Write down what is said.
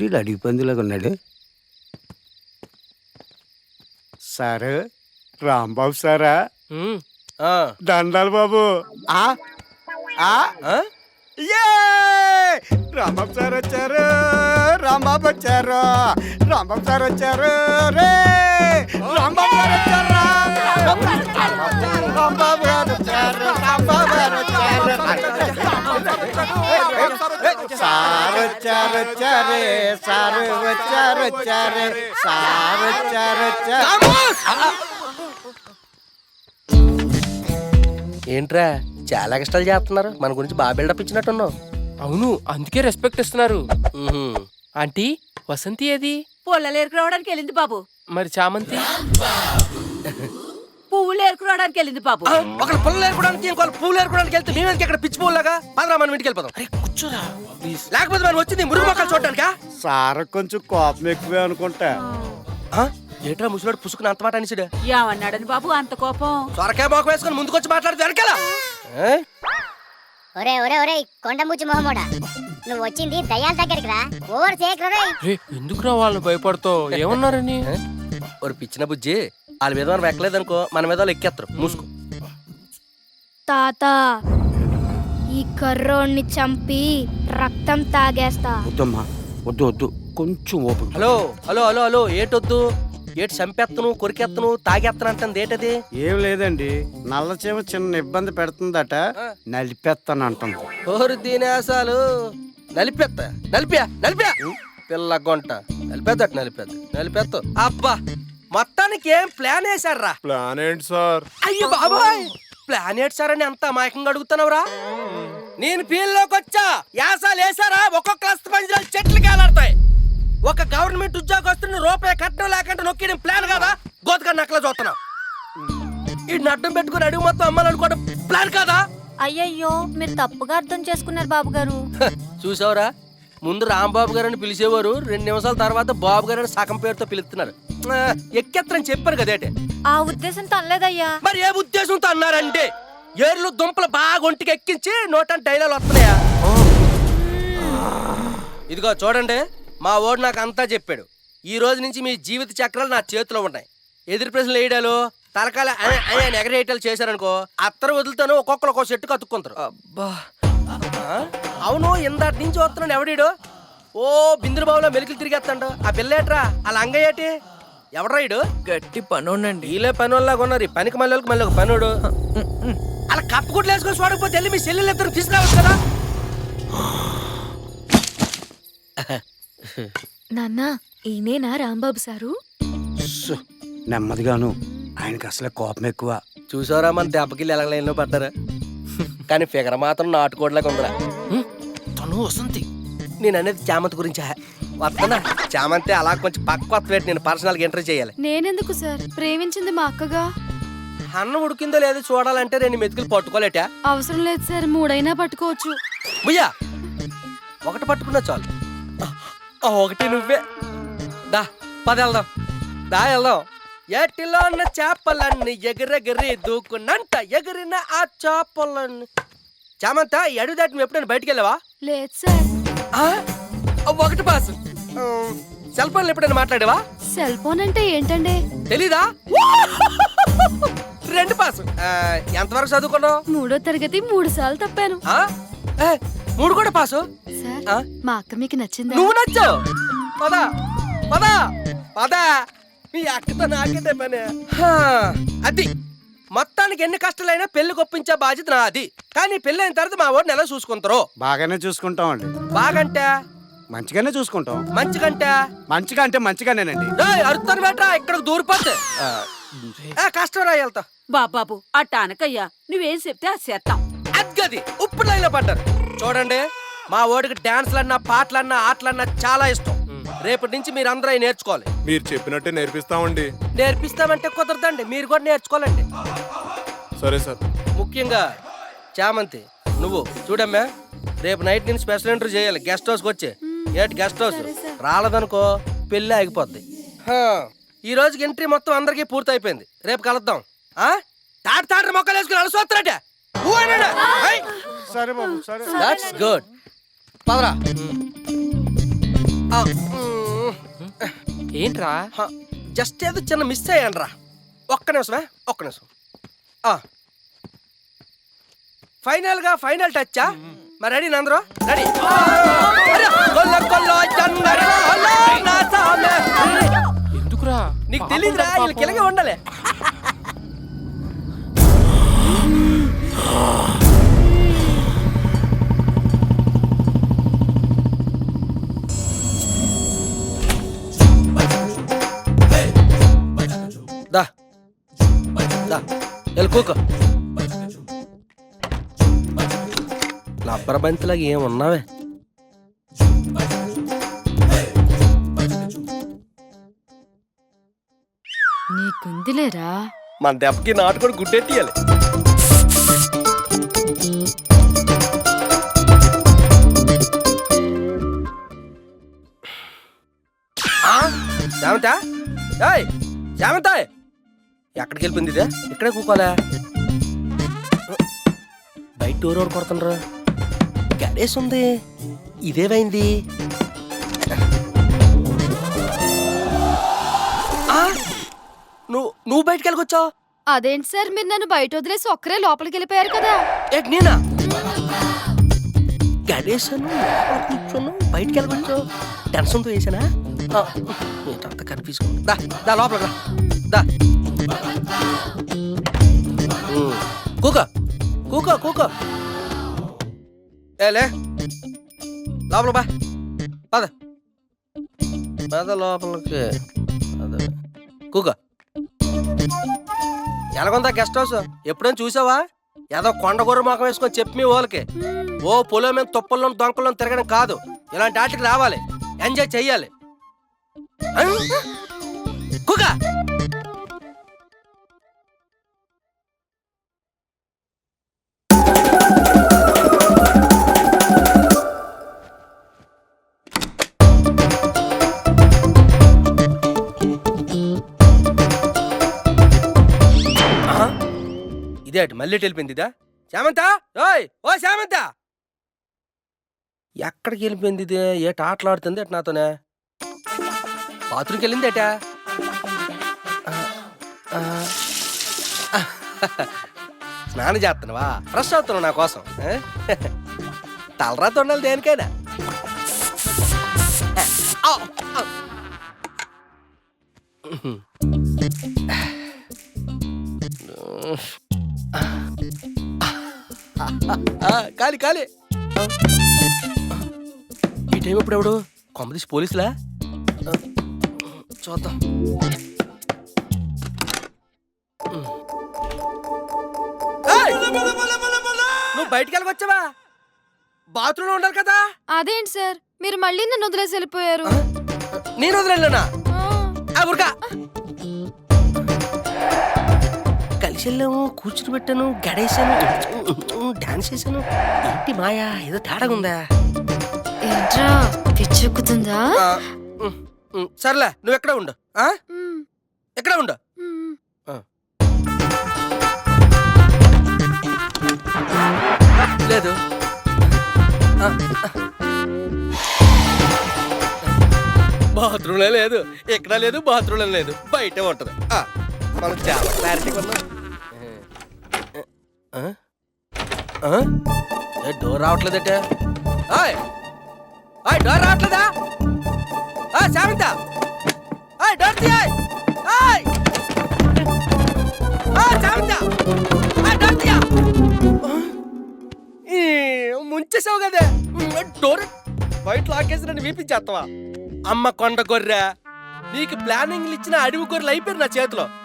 ఏంటి అడిగి పందిలాగా ఉన్నాడు? సారు, రాంబాబు సారా? దండాలు బాబు. రాంబాబు సార్ వచ్చారు, రాంబాబు వచ్చారు, రాంబాబు సార్ వచ్చారు రే, రాంబాబు గారు వచ్చారు, రాంబాబు గారు వచ్చారు, రాంబాబు గారు వచ్చారు, సార్ వచ్చారు వచ్చారే, సారు వచ్చారు వచ్చారే, సార్ వచ్చారు వచ్చారు. ఏంట్రా చాలా కష్టాలు చేస్తున్నారు, మన గురించి బాగా బిల్డప్ ఇచ్చినట్టున్నావు. అవును, అందుకే రెస్పెక్ట్ ఇస్తున్నారు. ఆంటీ, వసంతి ఏది? పుల్లలు ఏరుకురావడానికి వెళ్ళింది బాబు. మరి చామంతి? పువ్వులు ఏరుకురావడానికి వెళ్ళింది బాబు. ఒకళ్ళు పుల్లలు ఏరుకోవడానికి, ఇంకొకళ్ళు పువ్వులు ఏరుకోవడానికి వెళ్తే మేము ఇక్కడ పిచ్చి పువ్వులాగా పదరా మనం ఇంటికి వెళ్ళిపోదాం. అరే కూర్చోరా ప్లీజ్. లేకపోతే మనం వచ్చింది మురుగు మొక్కలు చూడటానికా? సార్ కొంచెం కోపం ఎక్కువే అనుకుంటా. ఏట్రా ముసలాడు పుసుకుని అంత మాట అనిసిడు? ఏమన్నాడని బాబు అంత కోపం? సొరకాయ మొక్క వేసుకుని ముందుకొచ్చి మాట్లాడితే వెనకాల. ఒరే ఒరే ఒరే కొండముచ్చి మొహమోడా, నువ్వు వచ్చింది దయ్యాల దగ్గరికి రా, ఓవర్ చేయకు రే. ఎందుకురా వాళ్ళని భయపడతావు? ఏమన్నారని? ఒక పిచ్చిన బుజ్జి, వాళ్ళ మీద మనం ఎక్కలేదనుకో మన మీద వాళ్ళు ఎక్కేస్తారు. మూసుకో. తాత, ఈ కర్రోడ్ని చంపి రక్తం తాగేస్తా. వద్దమ్మా, వద్దు వద్దు, కొంచెం open. Hello hello hello hello, ఏటొద్దు? ఏటి చంపేత్తను, కొరికేత్తను, తాగేత్తను అంటుంది ఏంటది? ఏం లేదండి, నల్లచీమ చిన్న ఇబ్బంది పెడుతుందట, నలిపేస్తాను అంటుంది. ఓరు దీనేసాలు. నలిపేత్తా? నలిపా పిల్ల గొంట నలిపేద్దట, నలిపేత్త. అబ్బా, మొత్తానికి ఏం ప్లాన్ వేసారా? ప్లాన్ ఏంటి సార్? అయ్యో బాబాయ్, ప్లాన్ ఏంటి సార్ అని అంత అమాయకంగా అడుగుతున్నావురా? నేను ఫీల్డ్లోకి వచ్చా, యాసాలు వేసారా? ఒక్కొక్క అస్థిపంజరాలు చెట్లు కాలాడతాయి. ఒక గవర్నమెంట్ ఉద్యోగస్తుని రూపాయి కట్నం లేకుండా నొక్కిన ప్లాన్ కదా? గోతగా నక్కల చూస్తున్నావు. ఈ నడ్డం పెట్టుకుని అడుగు మొత్తం అమ్మాలనుకోవడం ప్లాన్ కాదా? అయ్యయ్యో, మీరు తప్పుగా అర్థం చేసుకున్నారు బాబు గారు. చూసావురా, ముందు రాంబాబు గారని పిలిచేవారు, 2 నిమిషాల తర్వాత బాబు గారని సగం పేరుతో పిలుస్తున్నారు. ఎక్కెత్తరని చెప్పారు కదేటే. ఆ ఉద్దేశంతో అనలేదయ్యా. మరి ఏ ఉద్దేశంతో అన్నారంటే? ఏర్లు దుంపలు బాగా ఒంటికి ఎక్కించి నోటని డైలాగ్ వస్తున్నాయా? ఇదిగో చూడండి, మా ఓడు నాకు అంతా చెప్పాడు. ఈ రోజు నుంచి మీ జీవిత చక్రాలు నా చేతిలో ఉన్నాయి. ఎదురు ప్రశ్నలు వేయడాలు, తలకాల ఎగరేయటాలు చేశారనుకో, అత్తరు వదులుతాను, ఒక్కొక్కరు ఒక్కొక్క చెట్టుకు అతుక్కుంటారు. అబ్బా, అవును, ఇందాటి నుంచి వస్తున్నాడు ఎవడీడు? ఓ బిందులు బాబులో మెలికలు తిరిగేస్తాడు. ఆ పిల్లేట్రా, అలా అంగయ్యేటి ఎవడ్రా ఇడు? గట్టి పనోడండి. వీలే పనివాళ్ళగా ఉన్నారు. ఈ పనికి మళ్ళీ మళ్ళీ ఒక పనుడు అలా కప్పుకుట్లు వేసుకొని చూడకపోతే వెళ్ళి మీ చెల్లెలు ఇద్దరు తీసుకురావచ్చు కదా. నాన్న, ఈయనేనా రాంబాబు సారు? నెమ్మదిగాను, ఆయనకి అసలే కోపం ఎక్కువ. చూసారా మన దెబ్బకిల్లి ఎలా లైన్లో పడ్డారా? కానీ ఫిగర్ మాత్రం నాటుకోడ్లాగా ఉందిరా. తను వసంతి. నేను అనేది చామంతి గురించి వస్తున్నా. చామంతి అలా కొంచెం పక్క కొత్త పెట్టి నేను పర్సనల్గా ఎంట్రీ చేయాలి. నేనెందుకు సార్? ప్రేమించింది మా అక్కగా. అన్నం ఉడికిందో లేదో చూడాలంటే 2 మెతుకులు పట్టుకోలేటా? అవసరం లేదు సార్, 3 అయినా పట్టుకోవచ్చు. భయ్యా, 1 పట్టుకున్నా చాలు. 1 నువ్వే. దా పద వెళ్దాం, వెళ్దాం. ఏటిలో ఉన్న చేపలన్నీ ఎగిరెగిరి దూకున్నంట ఎగిరిన ఆ చేపలన్నీ. చామంత, అడుగు దాటి నువ్వు ఎప్పుడైనా బయటికి వెళ్ళావా? లేదు సార్. 1 పాస్. సెల్ ఫోన్లు ఎప్పుడైనా మాట్లాడావా? సెల్ ఫోన్ అంటే ఏంటండి? తెలీదా? 2 పాస్. ఎంతవరకు చదువుకున్నావు? 3వ తరగతి 3 సార్లు తప్పాను. 3 కూడా పాసు. సార్, మా అక్క మీకు నచ్చిందా? నువ్వు నచ్చావు. పదా పదా పదా, మీ అక్కతో నాకేటే పని. అది మొత్తానికి ఎన్ని కష్టాలైనా పెళ్లి కొప్పించే బాధ్యత నాది. కానీ పెళ్లి అయిన తర్వాత మా వాడిని ఎలా చూసుకుంటారో? బాగానే చూసుకుంటాం అండి. బాగంటే మంచిగానే చూసుకుంటాం. మంచిగంటే మంచిగా అంటే మంచిగానేనండి. అరుతాను బేట్రా, ఇక్కడ దూరిపోతే కష్టం రా. వెళ్తా బాబాబు, అట్ట అనకయ్యా, నువ్వేం చెప్తే అది చేస్తాం. అద్గది ఉప్పుడు లైన్లో పడ్డారు. చూడండి, మా ఓడికి డాన్స్లన్నా, పాటలన్నా, ఆటలన్నా చాలా ఇష్టం. రేపటి నుంచి మీరు అందరూ నేర్చుకోవాలి. మీరు చెప్పినట్టే నేర్పిస్తామండి. నేర్పిస్తామంటే కుదరదండి, మీరు కూడా నేర్చుకోవాలండి. సరే సార్. ముఖ్యంగా చామంతి, నువ్వు చూడమ్మా, రేపు నైట్ నేను స్పెషల్ ఎంట్రీ చేయాలి. గెస్ట్ హౌస్కి వచ్చి గెస్ట్ హౌస్ రాలేదనుకో పెళ్ళి ఆగిపోద్ది. ఈ రోజుకి ఎంట్రీ మొత్తం అందరికీ పూర్తి అయిపోయింది. రేపు కలుద్దాం. తాడు మొక్కలు వేసుకుని అలసోస్తారట. సరే బాబు, సరే. That's good. పదరా. ఏంట్రా? జస్ట్ ఏదో చిన్న మిస్ అయ్యానరా. ఒక్క నిమిషం. ఫైనల్ గా ఫైనల్ టచ్చా? మరి రెడీ నందరూ? రెడీ. ఎందుకురా? నీకు తెలీదురా, వీళ్ళకి ఇలాగే ఉండాలి. దా కూకో. లబ్బర్ బంతిలాగా ఏమున్నావే? నీకుందిలేరా. మన దెబ్బకి నాటు కూడా గుడ్డెట్టియాలి. శామంత, శామంత ఎక్కడికి వెళ్ళిపోయింది ఇదే? ఇక్కడే కూకోలే. బయట డోర్ ఎవరు కొడుతుండ్రు? గడేసి ఉంది. ఇదేమైంది? నువ్వు బయటకు వెళ్ళకొచ్చావు? అదేంటి సార్, మీరు నన్ను బయట వదిలేసి ఒక్కరే లోపలికి వెళ్ళిపోయారు కదా. ఏంటి నేనా? గడేసాను, కూర్చోను, బయటకు వెళ్ళకొచ్చావు. టెన్షన్తో వేసానా? ఏంటంత కనిపించుకో. దా లోపల దా. కూకో ఏలే లోపల బా. పద లోపలికి. కూకో. ఎలాగొందా గెస్ట్ హౌస్? ఎప్పుడైనా చూసావా? ఏదో కొండగొర్ర మొఖం వేసుకొని చెప్పి మీ వాళ్ళకి ఓ పొలం మీద తుప్పల్లో దొంకల్లో తిరగడం కాదు. ఇలాంటి ఆటకి రావాలి, ఎంజాయ్ చెయ్యాలి. కూగా. ఇదే అటు మళ్ళీ వెళ్ళిపోయింది ఇదా? శామంత, ఓ శామంత, ఎక్కడికి వెళ్ళిపోయింది ఇది? ఏట ఆటలాడుతుంది అటు నాతోనే. బాత్రూమ్కి వెళ్ళింది ఏటా? స్నానం చేస్తున్నావా? ఫ్రెష్ అవుతున్నావు నా కోసం. తలరాత ఉండాలి దేనికైనా. కాలి కాలి. ఈ టైం ఎప్పుడెవడు కొంపదీసి పోలీసులా? చూద్దాం. నువ్వు బయటికి వెళ్ళకొచ్చావా? బాత్రూంలో ఉండాలి కదా. అదేంటి సార్, మీరు మళ్ళీ నన్ను వదిలేసి వెళ్ళిపోయారు. నేను వదిలేనా? ఊరుకా. కలిసి వెళ్ళాము, కూర్చుని పెట్టాను, గడేసాను, డాన్స్ చేశాను. ఏంటి మాయా, ఏదో తేడాగా ఉందా? ఏంట్రా పిచ్చెక్కుతుందా? సర్లే, నువ్వు ఎక్కడ ఉండు. ఎక్కడ ఉండు. లేదు, బాత్రూంలో లేదు, ఎక్కడ లేదు, బాత్రూంలో లేదు, బయటే ఉంటది. మనం చాలా క్లారిటీగా ఉన్నాం. డోర్ రావట్లేదట. డోర్ రావట్లేదా? శామంత, డోర్ తీయ్. శామంత, డోర్ తీయ. ముంచేసావు కదా డోర్. బయట లాకేసి నన్ను వీపించేస్తావా? అమ్మ కొండ గొర్రె, నీకు ప్లానింగ్లు ఇచ్చిన అడవి గొర్రెలు అయిపోయారు నా చేతిలో.